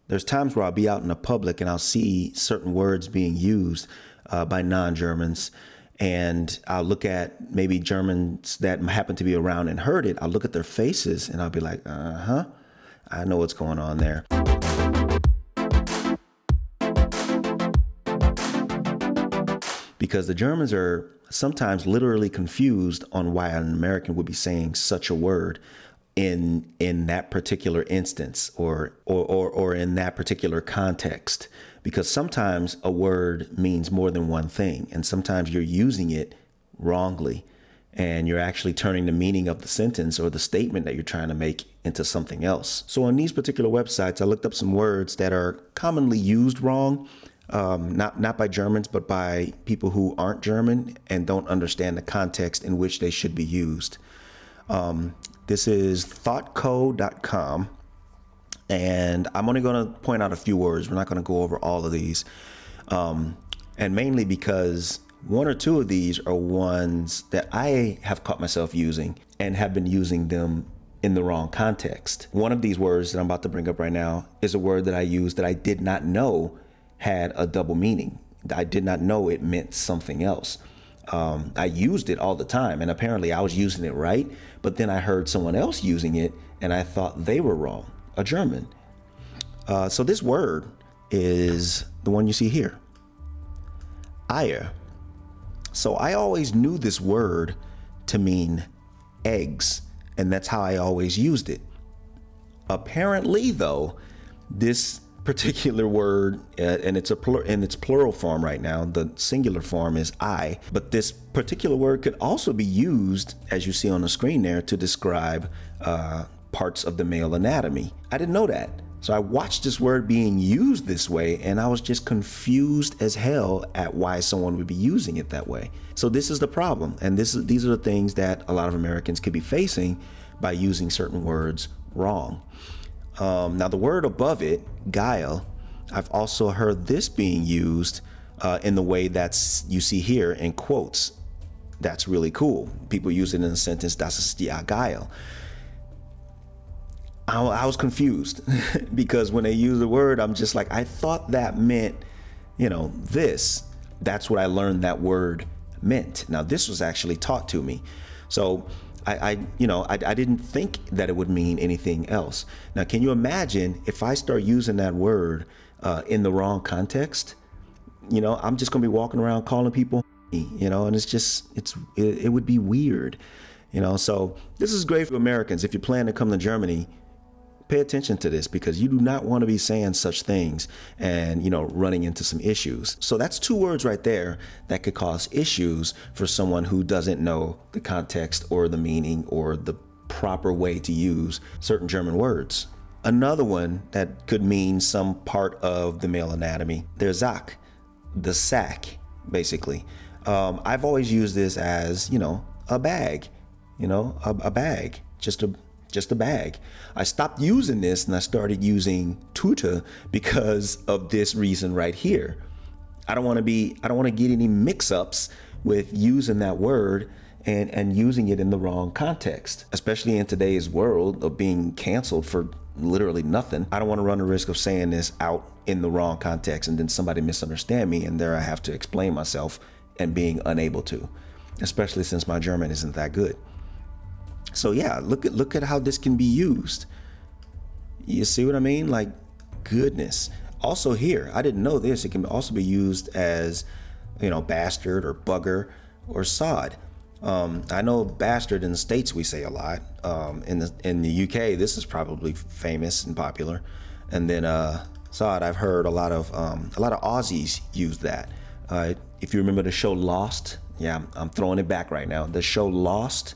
There's times where I'll be out in the public and I'll see certain words being used by non-Germans. And I'll look at maybe Germans that happen to be around and heard it. I'll look at their faces and I'll be like, I know what's going on there. Because the Germans are sometimes literally confused on why an American would be saying such a word in that particular instance or in that particular context. Because sometimes a word means more than one thing, and sometimes you're using it wrongly, and you're actually turning the meaning of the sentence or the statement that you're trying to make into something else. So on these particular websites, I looked up some words that are commonly used wrong, not by Germans, but by people who aren't German and don't understand the context in which they should be used. This is thoughtco.com. And I'm only going to point out a few words. We're not going to go over all of these. And mainly because one or two of these are ones that I have caught myself using and have been using them in the wrong context. One of these words that I'm about to bring up right now is a word that I used that I did not know had a double meaning. I did not know it meant something else. I used it all the time, and apparently I was using it right, but then I heard someone else using it and I thought they were wrong. A German. So this word is the one you see here. Eier. So I always knew this word to mean eggs, and that's how I always used it. Apparently, though, this particular word, and it's in its plural form right now, the singular form is I, but this particular word could also be used, as you see on the screen there, to describe parts of the male anatomy. I didn't know that. So I watched this word being used this way, and I was just confused as hell at why someone would be using it that way. So this is the problem, and these are the things that a lot of Americans could be facing by using certain words wrong. Now the word above it, guile, I've also heard this being used in the way that's you see here in quotes. That's really cool. People use it in a sentence, das ist die guile. I was confused because when they use the word, I'm just like, I thought that meant, this. That's what I learned that word meant. Now, this was actually taught to me. So I didn't think that it would mean anything else. Now, can you imagine if I start using that word in the wrong context? I'm just going to be walking around calling people, and it would be weird, So this is great for Americans. If you plan to come to Germany, pay attention to this, because you do not want to be saying such things and, running into some issues. So that's two words right there that could cause issues for someone who doesn't know the context or the meaning or the proper way to use certain German words. Another one that could mean some part of the male anatomy, there's Sack, the sack, basically. I've always used this as, a bag, a bag, just a bag. I stopped using this and I started using Tüte because of this reason right here. I don't want to get any mix-ups with using that word and using it in the wrong context, especially in today's world of being canceled for literally nothing. I don't want to run the risk of saying this out in the wrong context and then somebody misunderstand me, and there I have to explain myself and being unable to, especially since my German isn't that good. So yeah, look at how this can be used. You see what I mean? Like, goodness. Also here, I didn't know this. It can also be used as, bastard or bugger or sod. I know bastard in the States we say a lot. In the UK, this is probably famous and popular. And then sod, I've heard a lot of Aussies use that. If you remember the show Lost, yeah, I'm throwing it back right now. The show Lost.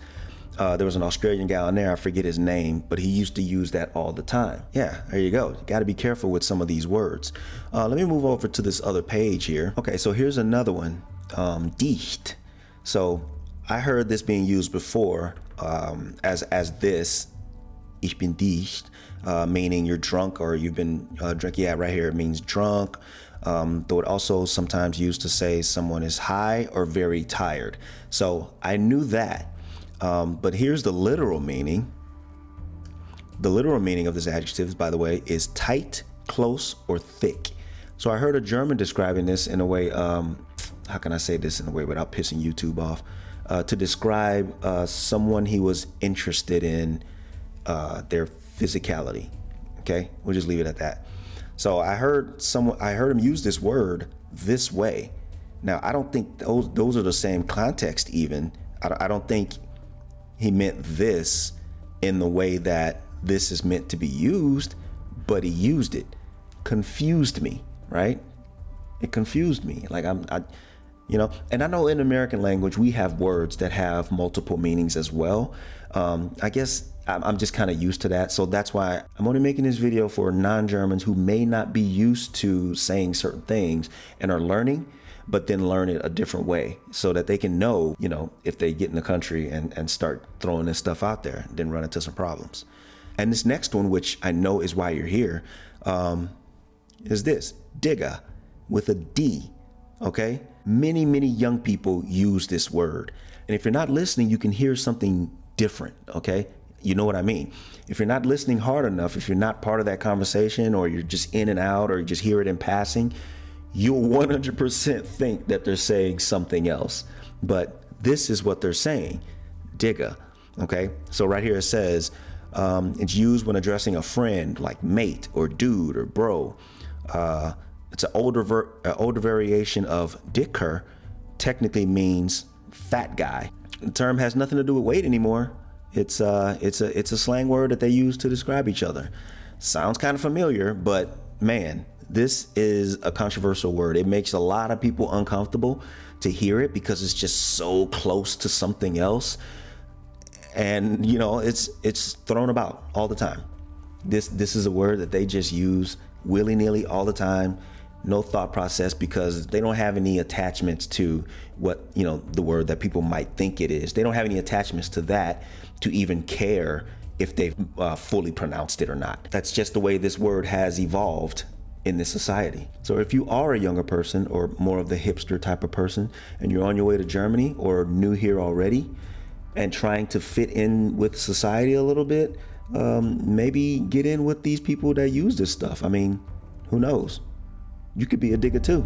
There was an Australian guy on there, I forget his name, but he used to use that all the time. Yeah, there you go. You got to be careful with some of these words. Let me move over to this other page here. Okay, so here's another one, dicht. So I heard this being used before as this, ich bin dicht, meaning you're drunk or you've been drunk. Yeah, right here it means drunk. Though it also sometimes used to say someone is high or very tired. So I knew that. But here's the literal meaning. The literal meaning of this adjective, by the way, is tight close, or thick. So I heard a German describing this in a way, how can I say this in a way without pissing YouTube off? To describe someone he was interested in, their physicality. Okay, we'll just leave it at that. So I heard him use this word this way. Now I don't think those are the same context. Even I don't think he meant this in the way that this is meant to be used, but he used it. Confused me, right? It confused me. Like you know, and I know in American language we have words that have multiple meanings as well. I guess I'm just kind of used to that. So that's why I'm only making this video for non-Germans who may not be used to saying certain things and are learning, but then learn it a different way so that they can know, you know, if they get in the country and start throwing this stuff out there, then run into some problems. And this next one, which I know is why you're here, is this, digga, with a D, okay? Many, many young people use this word. And if you're not listening, you can hear something different, okay? You know what I mean? If you're not listening hard enough, if you're not part of that conversation, or you're just in and out, or you just hear it in passing, you'll 100% think that they're saying something else. But this is what they're saying, digga, okay? So right here it says, it's used when addressing a friend like mate or dude or bro. It's an older variation of dicker, technically means fat guy. The term has nothing to do with weight anymore. It's a slang word that they use to describe each other. Sounds kind of familiar, but man, this is a controversial word. It makes a lot of people uncomfortable to hear it because it's just so close to something else. And you know, it's thrown about all the time. This is a word that they just use willy-nilly all the time. No thought process, because they don't have any attachments to what, you know, the word that people might think it is. They don't have any attachments to that to even care if they've fully pronounced it or not. That's just the way this word has evolved in this society. So if you are a younger person or more of the hipster type of person and you're on your way to Germany or new here already and trying to fit in with society a little bit, maybe get in with these people that use this stuff. I mean, who knows? You could be a digger too.